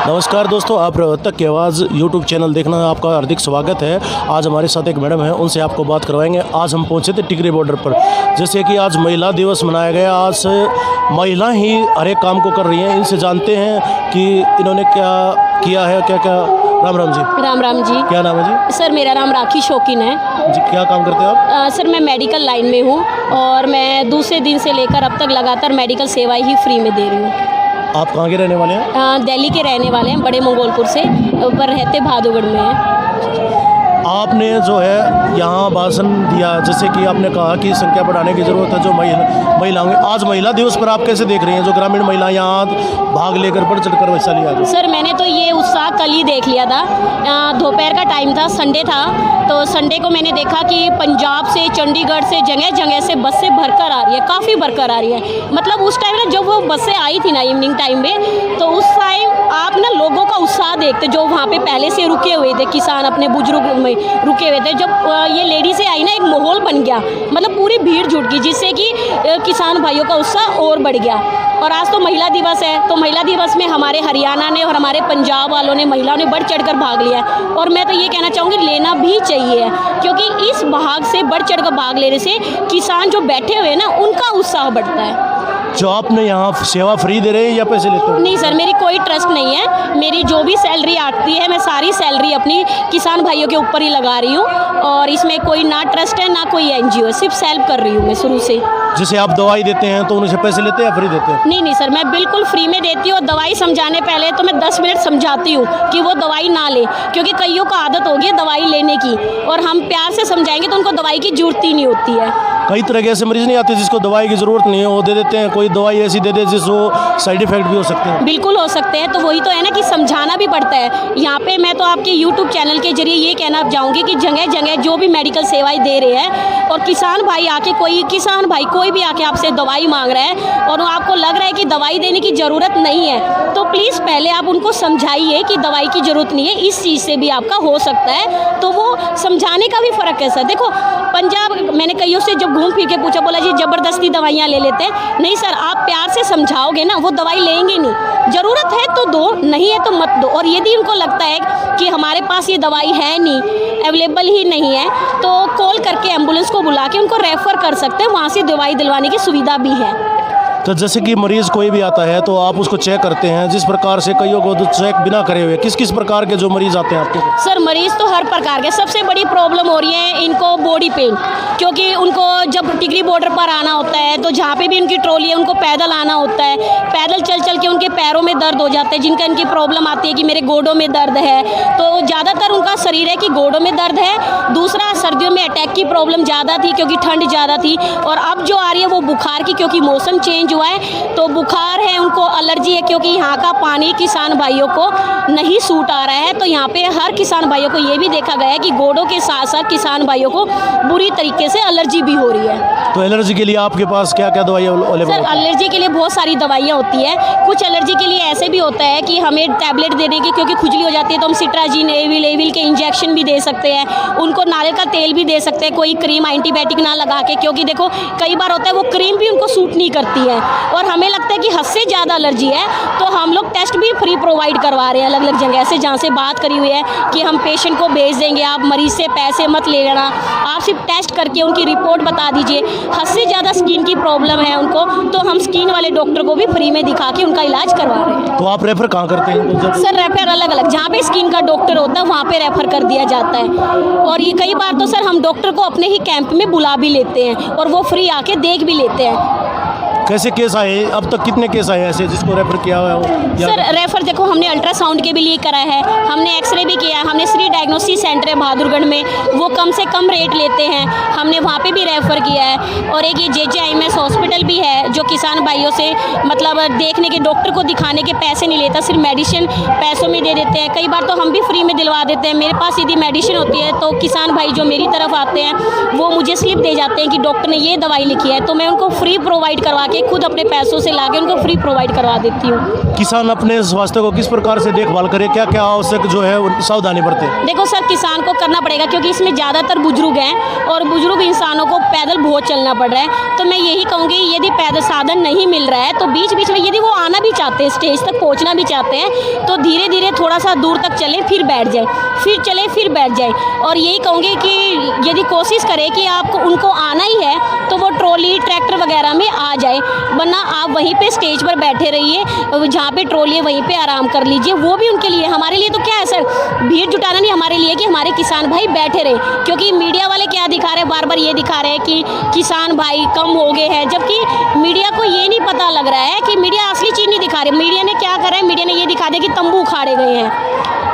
नमस्कार दोस्तों, आप प्रवर्तक की आवाज़ यूट्यूब चैनल देखना आपका हार्दिक स्वागत है। आज हमारे साथ एक मैडम है, उनसे आपको बात करवाएंगे। आज हम पहुंचे थे टिकरी बॉर्डर पर। जैसे कि आज महिला दिवस मनाया गया, आज से महिला ही हर एक काम को कर रही हैं। इनसे जानते हैं कि इन्होंने क्या किया है, क्या क्या। राम राम जी। राम राम जी। क्या नाम है जी? सर मेरा नाम राखी शौकीन है जी। क्या काम करते हैं आप? सर मैं मेडिकल लाइन में हूँ और मैं दूसरे दिन से लेकर अब तक लगातार मेडिकल सेवाएं ही फ्री में दे रही हूँ। आप कहाँ के रहने वाले हैं? दिल्ली के रहने वाले हैं, बड़े मंगोलपुर से, पर रहते भादोगढ़ में हैं। आपने जो है यहाँ भाषण दिया, जैसे कि आपने कहा कि संख्या बढ़ाने की ज़रूरत है जो महिलाओं। आज महिला दिवस पर आप कैसे देख रही हैं जो ग्रामीण महिलाएं यहाँ भाग लेकर बढ़ चढ़कर हिस्सा लिया? सर मैंने तो ये उत्साह कल ही देख लिया था। दोपहर का टाइम था, संडे था, तो संडे को मैंने देखा कि पंजाब से, चंडीगढ़ से, जगह जगह से बसें भरकर आ रही है, काफ़ी भरकर आ रही है। मतलब उस टाइम ना जब वो बसें आई थी ना इवनिंग टाइम में, तो उस टाइम आप ना लोगों का उत्साह देखते जो वहाँ पे पहले से रुके हुए थे, किसान अपने बुजुर्ग में रुके हुए थे। जब ये लेडी से आई ना, एक माहौल बन गया, मतलब पूरी भीड़ जुट गई, जिससे कि किसान भाइयों का उत्साह और बढ़ गया। और आज तो महिला दिवस है, तो महिला दिवस में हमारे हरियाणा ने और हमारे पंजाब वालों ने, महिलाओं ने बढ़ चढ़कर भाग लिया है। और मैं तो ये कहना चाहूँगी लेना भी चाहिए, क्योंकि इस भाग से बढ़ चढ़कर भाग लेने से किसान जो बैठे हुए हैं ना, उनका उत्साह बढ़ता है। जो आपने यहाँ सेवा फ्री दे रहे हैं या पैसे लेते हो? नहीं सर, मेरी कोई ट्रस्ट नहीं है। मेरी जो भी सैलरी आती है, मैं सारी सैलरी अपनी किसान भाइयों के ऊपर ही लगा रही हूँ। और इसमें कोई ना ट्रस्ट है ना कोई एनजीओ, सिर्फ सेल्फ कर रही हूँ मैं शुरू से। जैसे आप दवाई देते हैं तो उनसे पैसे लेते हैं या फ्री देते हैं? नहीं सर, मैं बिल्कुल फ्री में देती हूँ। दवाई समझाने पहले तो मैं 10 मिनट समझाती हूँ कि वो दवाई ना ले, क्योंकि कईयों को आदत होगी है दवाई लेने की, और हम प्यार से समझाएंगे तो उनको दवाई की जरूरत ही नहीं होती है। कई तरह के ऐसे मरीज नहीं आते जिसको दवाई की ज़रूरत नहीं है, वो दे देते हैं। कोई दवाई ऐसी दे दे जिसको साइड इफेक्ट भी हो सकते हैं। बिल्कुल हो सकते हैं, तो वही तो है ना कि समझाना भी पड़ता है। यहाँ पे मैं तो आपके यूट्यूब चैनल के जरिए ये कहना चाहूँगी कि जगह जगह जो भी मेडिकल सेवाएं दे रहे हैं, और किसान भाई आके, कोई किसान भाई कोई भी आके आपसे दवाई मांग रहा है और आपको लग रहा है कि दवाई देने की ज़रूरत नहीं है, तो प्लीज़ पहले आप उनको समझाइए कि दवाई की ज़रूरत नहीं है, इस चीज़ से भी आपका हो सकता है। तो वो समझाने का भी फ़र्क है सर। देखो पंजाब, मैंने कईयों से जब घूम फिर के पूछा, बोला जी ज़बरदस्ती दवाइयाँ ले लेते हैं। नहीं सर, आप प्यार से समझाओगे ना, वो दवाई लेंगे नहीं। ज़रूरत है तो दो, नहीं है तो मत दो। और यदि उनको लगता है कि हमारे पास ये दवाई है नहीं, अवेलेबल ही नहीं है, तो कॉल करके एम्बुलेंस को बुला के उनको रेफ़र कर सकते हैं, वहाँ से दवाई दिलवाने की सुविधा भी है। तो जैसे कि मरीज़ कोई भी आता है तो आप उसको चेक करते हैं, जिस प्रकार से कईयों को तो चेक बिना करे हुए, किस किस प्रकार के जो मरीज़ आते हैं आपके? सर मरीज़ तो हर प्रकार के। सबसे बड़ी प्रॉब्लम हो रही है इनको बॉडी पेन, क्योंकि उनको जब टिकरी बॉर्डर पर आना होता है तो जहाँ पे भी उनकी ट्रॉली है उनको पैदल आना होता है। पैदल चल चल के उनके पैरों में दर्द हो जाते हैं, जिनका इनकी प्रॉब्लम आती है कि मेरे गोडों में दर्द है। तो ज़्यादातर उनका शरीर है कि गोडों में दर्द है। दूसरा, सर्दियों में अटैक की प्रॉब्लम ज़्यादा थी क्योंकि ठंड ज़्यादा थी, और अब जो आ रही है वो बुखार की, क्योंकि मौसम चेंज हुआ है तो बुखार है। उनको एलर्जी है क्योंकि यहाँ का पानी किसान भाइयों को नहीं सूट आ रहा है। तो यहाँ पे हर किसान भाइयों को ये भी देखा गया है कि गोडों के साथ साथ किसान भाइयों को बुरी तरीके से एलर्जी भी हो रही है। तो एलर्जी के लिए आपके पास क्या क्या दवाइयाँ अवेलेबल? सर एलर्जी के लिए बहुत सारी दवाइयाँ होती है। कुछ एलर्जी के लिए ऐसे भी होता है कि हमें टैबलेट देने की, क्योंकि खुजली हो जाती है तो हम सिट्राजिन, एविल के इंजेक्शन भी दे सकते हैं। उनको नारियल का तेल भी दे सकते हैं, कोई क्रीम एंटीबायोटिक ना लगा के, क्योंकि देखो कई बार होता है वो क्रीम भी उनको सूट नहीं करती है। और हमें लगता है कि हद से ज़्यादा एलर्जी है, तो हम लोग टेस्ट भी फ्री प्रोवाइड करवा रहे हैं अलग अलग जगह से, जहाँ से बात करी हुई है कि हम पेशेंट को भेज देंगे, आप मरीज से पैसे मत ले लेना, आप सिर्फ टेस्ट करके उनकी रिपोर्ट बता दीजिए। हद से ज़्यादा स्किन की प्रॉब्लम है उनको, तो हम स्किन वाले डॉक्टर को भी फ्री में दिखा के उनका इलाज करवा रहे हैं। तो आप रेफर कहाँ करते हैं? सर रेफर अलग अलग, जहाँ पे स्किन का डॉक्टर होता है वहाँ पे रेफर कर दिया जाता है। और ये कई बार तो सर हम डॉक्टर को अपने ही कैंप में बुला भी लेते हैं और वो फ्री आके देख भी लेते हैं। कैसे केस आए अब तक? कितने केस आए ऐसे जिसको रेफर किया हुआ है? सर रेफर देखो, हमने अल्ट्रासाउंड के भी लिए करा है, हमने एक्सरे भी किया है, हमने श्री डायग्नोस्टिक सेंटर है बहादुरगढ़ में, वो कम से कम रेट लेते हैं, हमने वहाँ पे भी रेफ़र किया है। और एक ये JJIMS हॉस्पिटल भी है जो किसान भाइयों से मतलब देखने के, डॉक्टर को दिखाने के पैसे नहीं लेता, सिर्फ मेडिसिन पैसों में दे देते हैं। कई बार तो हम भी फ्री में दिलवा देते हैं। मेरे पास यदि मेडिसिन होती है तो किसान भाई जो मेरी तरफ आते हैं वो मुझे स्लिप दे जाते हैं कि डॉक्टर ने ये दवाई लिखी है, तो मैं उनको फ्री प्रोवाइड करवा के खुद अपने पैसों से ला के उनको फ्री प्रोवाइड करवा देती हूँ। किसान अपने स्वास्थ्य को किस प्रकार से देखभाल करे, क्या क्या आवश्यक जो है सावधानी बरते? देखो सर, किसान को करना पड़ेगा क्योंकि इसमें ज़्यादातर बुजुर्ग हैं और बुजुर्ग इंसानों को पैदल बहुत चलना पड़ रहा है। तो मैं यही कहूँगी, यदि पैदल साधन नहीं मिल रहा है तो बीच बीच में यदि वो आना भी चाहते हैं, स्टेज तक पहुँचना भी चाहते हैं, तो धीरे धीरे थोड़ा सा दूर तक चलें, फिर बैठ जाए, फिर चले, फिर बैठ जाए। और यही कहूँगी कि यदि कोशिश करें कि आपको उनको आना ही है तो वो ट्रॉली ट्रैक्टर वगैरह में आ जाए, वरना आप वहीं पे स्टेज पर बैठे रहिए, जहाँ पे ट्रॉली है वहीं पे आराम कर लीजिए। वो भी उनके लिए, हमारे लिए तो क्या है सर, भीड़ जुटाना नहीं, हमारे लिए कि हमारे किसान भाई बैठे रहे। क्योंकि मीडिया वाले क्या दिखा रहे हैं, बार बार ये दिखा रहे हैं कि किसान भाई कम हो गए हैं, जबकि मीडिया को ये नहीं पता लग रहा है कि मीडिया असली चीज़ नहीं दिखा रही। मीडिया ने क्या करा है, मीडिया ने ये दिखा दिया कि तंबू उखाड़े गए हैं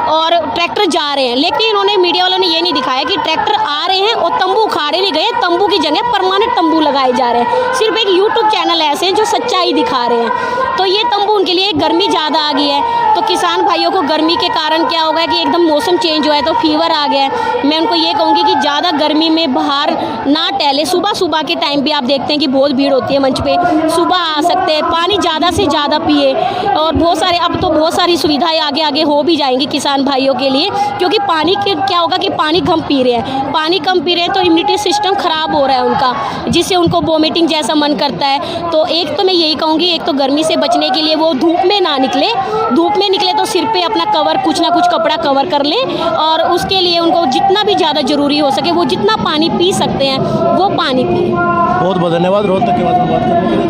और ट्रैक्टर जा रहे हैं, लेकिन इन्होंने, मीडिया वालों ने ये नहीं दिखाया कि ट्रैक्टर आ रहे हैं और तंबू उखाड़े नहीं गए, तंबू की जगह परमानेंट तंबू लगाए जा रहे हैं। सिर्फ एक यूट्यूब चैनल ऐसे हैं जो सच्चाई दिखा रहे हैं। तो ये तंबू उनके लिए, गर्मी ज़्यादा आ गई है तो किसान भाइयों को गर्मी के कारण क्या हो गया कि एकदम मौसम चेंज हुआ है तो फीवर आ गया है। मैं उनको ये कहूँगी कि ज़्यादा गर्मी में बाहर ना टहले। सुबह सुबह के टाइम भी आप देखते हैं कि बहुत भीड़ होती है मंच पे, सुबह आ सकते हैं, पानी ज़्यादा से ज़्यादा पिए। और बहुत सारे, अब तो बहुत सारी सुविधाएं आगे आगे हो भी जाएंगी किसान भाइयों के लिए, क्योंकि पानी के क्या होगा कि पानी कम पी रहे हैं, पानी कम पी रहे हैं तो इम्यूनिटी सिस्टम ख़राब हो रहा है उनका, जिससे उनको वोमिटिंग जैसा मन करता है। तो एक तो मैं यही कहूँगी, एक तो गर्मी से बचने के लिए वो धूप में ना निकले, धूप में निकले तो सिर पे अपना कवर, कुछ ना कुछ कपड़ा कवर कर लें, और उसके लिए उनको जितना भी ज़्यादा ज़रूरी हो सके वो जितना पानी पी सकते हैं वो पानी पिए। बहुत बहुत धन्यवाद। रोहतक के बाद में बात करेंगे।